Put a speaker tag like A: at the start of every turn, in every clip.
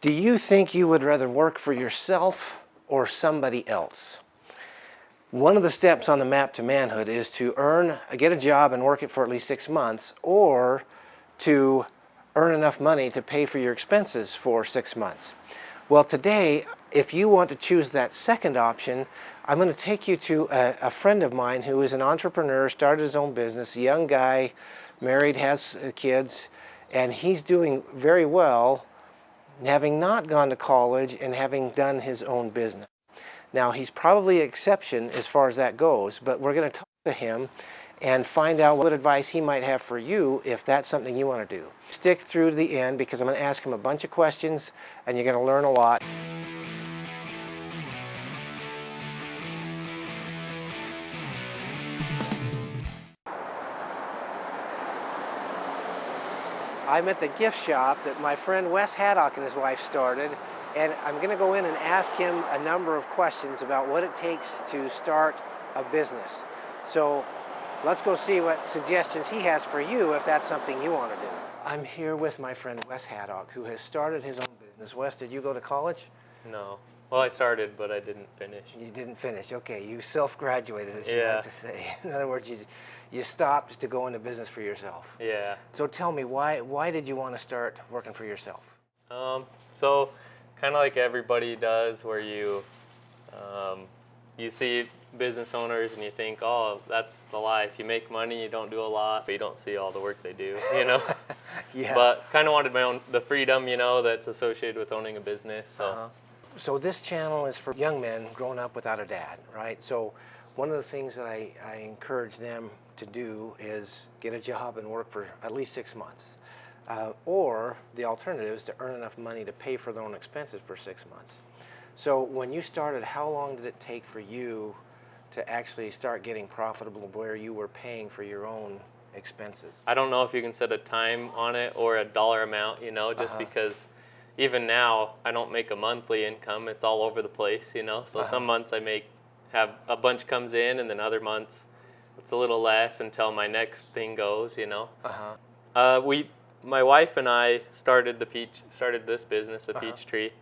A: Do you think you would rather work for yourself or somebody else? One of the steps on the map to manhood is to get a job and work it for at least 6 months, or to earn enough money to pay for your expenses for 6 months. Well, today, if you want to choose that second option, I'm going to take you to a friend of mine who is an entrepreneur, started his own business, a young guy, married, has kids, and he's doing very well, having not gone to college and having done his own business. Now, he's probably an exception as far as that goes, but we're going to talk to him and find out what advice he might have for you if that's something you want to do. Stick through to the end because I'm going to ask him a bunch of questions and you're going to learn a lot. I'm at the gift shop that my friend Wes Haddock and his wife started, and I'm going to go in and ask him a number of questions about what it takes to start a business. So let's go see what suggestions he has for you if that's something you want to do. I'm here with my friend Wes Haddock, who has started his own business. Wes, did you go to college?
B: No. Well, I started, but I didn't finish.
A: You didn't finish. Okay, you self-graduated, as you like to say. In other words, you stopped to go into business for yourself.
B: Yeah.
A: So tell me, why did you want to start working for yourself?
B: So kind of like everybody does, where you see business owners and you think, oh, that's the life. You make money, you don't do a lot, but you don't see all the work they do, you know?
A: Yeah.
B: But kind of wanted the freedom, that's associated with owning a business. So.
A: So this channel is for young men growing up without a dad, right? So one of the things that I encourage them to do is get a job and work for at least 6 months. Or the alternative is to earn enough money to pay for their own expenses for 6 months. So when you started, how long did it take for you to actually start getting profitable where you were paying for your own expenses?
B: I don't know if you can set a time on it or a dollar amount, just because even now I don't make a monthly income. It's all over the place, So some months I have a bunch comes in, and then other months it's a little less until my next thing goes, My wife and I started this business, the Peach Tree,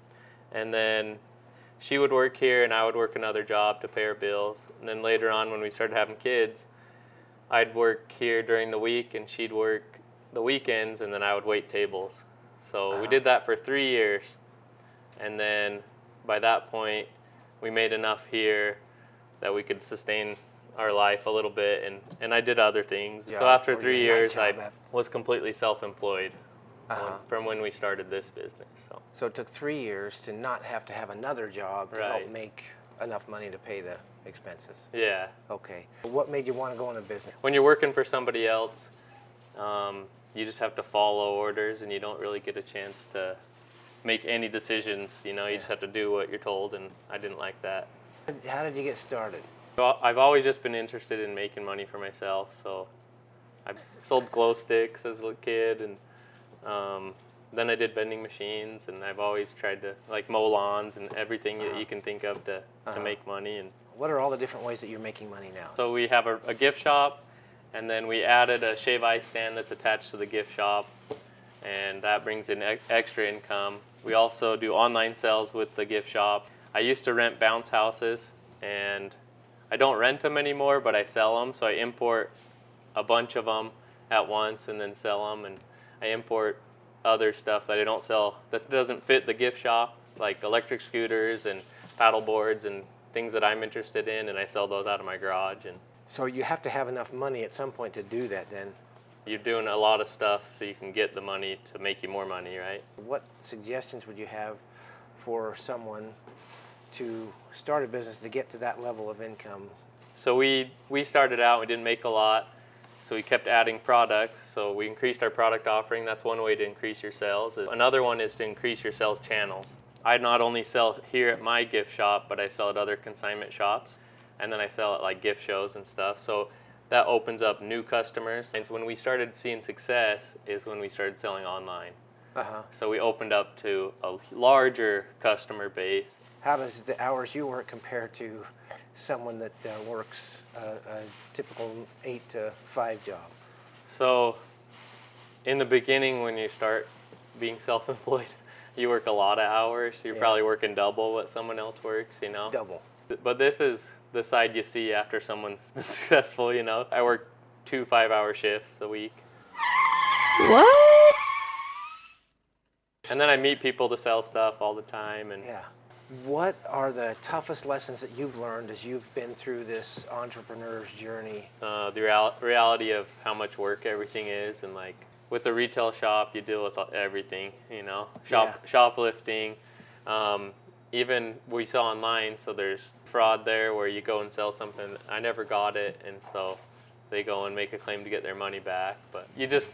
B: and then she would work here and I would work another job to pay our bills. And then later on, when we started having kids, I'd work here during the week and she'd work the weekends, and then I would wait tables. So we did that for 3 years, and then by that point we made enough here that we could sustain our life a little bit, and I did other things. Yeah, so after 3 years I was completely self-employed from when we started this business.
A: So it took 3 years to not have to have another job to help make enough money to pay the expenses.
B: Yeah.
A: Okay. What made you want to go into business?
B: When you're working for somebody else, you just have to follow orders, and you don't really get a chance to make any decisions. You just have to do what you're told, and I didn't like that.
A: How did you get started?
B: Well, I've always just been interested in making money for myself, so I sold glow sticks as a kid, and then I did vending machines, and I've always tried to mow lawns and everything that you can think of to make money. And
A: what are all the different ways that you're making money now?
B: So we have a gift shop, and then we added a shave ice stand that's attached to the gift shop, and that brings in extra income. We also do online sales with the gift shop. I used to rent bounce houses, and I don't rent them anymore, but I sell them. So I import a bunch of them at once and then sell them, and I import other stuff that I don't sell that doesn't fit the gift shop, like electric scooters and paddle boards and things that I'm interested in, and I sell those out of my garage. And
A: so you have to have enough money at some point to do that then?
B: You're doing a lot of stuff so you can get the money to make you more money, right?
A: What suggestions would you have for someone to start a business to get to that level of income?
B: So we started out, we didn't make a lot, so we kept adding products. So we increased our product offering. That's one way to increase your sales. Another one is to increase your sales channels. I not only sell here at my gift shop, but I sell at other consignment shops, and then I sell at gift shows and stuff. So that opens up new customers. And when we started seeing success is when we started selling online. So we opened up to a larger customer base.
A: How does the hours you work compare to someone that works a typical 8 to 5 job?
B: So in the beginning, when you start being self-employed, you work a lot of hours. You're
A: Yeah.
B: probably working double what someone else works, you know.
A: Double.
B: But this is the side you see after someone's been successful, you know. I work 2 5-hour shifts a week.
C: What?
B: And then I meet people to sell stuff all the time. And
A: Yeah. What are the toughest lessons that you've learned as you've been through this entrepreneur's journey?
B: the reality of how much work everything is, and like with the retail shop, you deal with everything, you know, shoplifting. Even we sell online, so there's fraud there where you go and sell something. I never got it, and so they go and make a claim to get their money back. But you just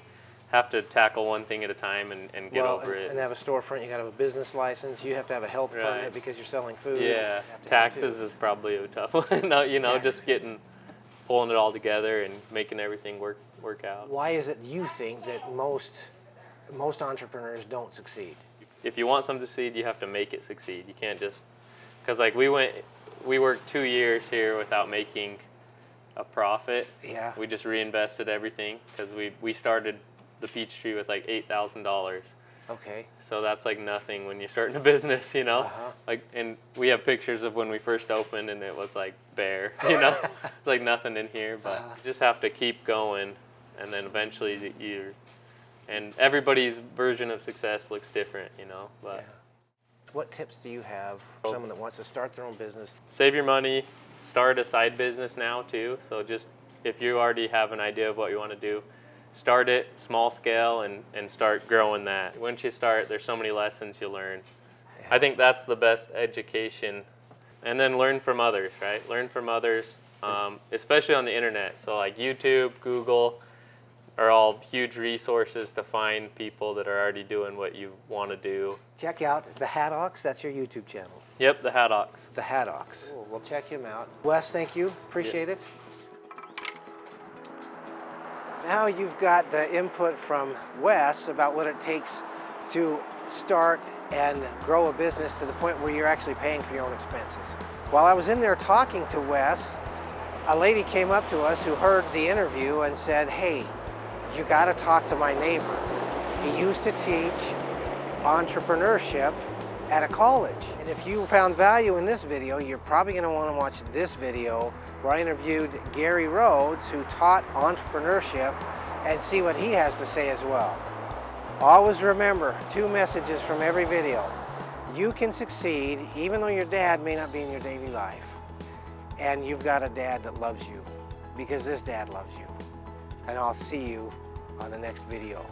B: have to tackle one thing at a time and get over it.
A: And have a storefront, you got to have a business license, you have to have a health permit
B: Right.
A: because you're selling food.
B: Yeah,
A: You have to have
B: taxes
A: two.
B: is probably a tough one. No, you know,
A: Tax.
B: just pulling it all together and making everything work out.
A: Why is it you think that most entrepreneurs don't succeed?
B: If you want something to succeed, you have to make it succeed. You can't just, because like we worked 2 years here without making a profit.
A: Yeah.
B: We just reinvested everything because we started the peach tree with like $8,000.
A: Okay.
B: So that's like nothing when you're starting a business, you know.
A: Uh-huh.
B: Like, and we have pictures of when we first opened, and it was like bare, you know. It's like nothing in here, but you just have to keep going, and then eventually and everybody's version of success looks different, you know. But
A: Yeah. What tips do you have for someone that wants to start their own business?
B: save your money, start a side business now too. So just if you already have an idea of what you want to do, start it small scale and start growing that. Once you start, there's so many lessons you learn.
A: Yeah.
B: I think that's the best education. And then learn from others, right? Learn from others, especially on the internet. So like YouTube, Google are all huge resources to find people that are already doing what you want to do.
A: Check out the Haddocks. That's your YouTube channel.
B: Yep, the Haddocks.
A: The Haddocks. Cool. We'll check him out. Wes, thank you. Appreciate it. Now you've got the input from Wes about what it takes to start and grow a business to the point where you're actually paying for your own expenses. While I was in there talking to Wes, a lady came up to us who heard the interview and said, "Hey, you got to talk to my neighbor. He used to teach entrepreneurship at a college." And if you found value in this video, you're probably going to want to watch this video where I interviewed Gary Rhodes, who taught entrepreneurship, and see what he has to say as well. Always remember 2 messages from every video. You can succeed even though your dad may not be in your daily life. And you've got a dad that loves you because this dad loves you. And I'll see you on the next video.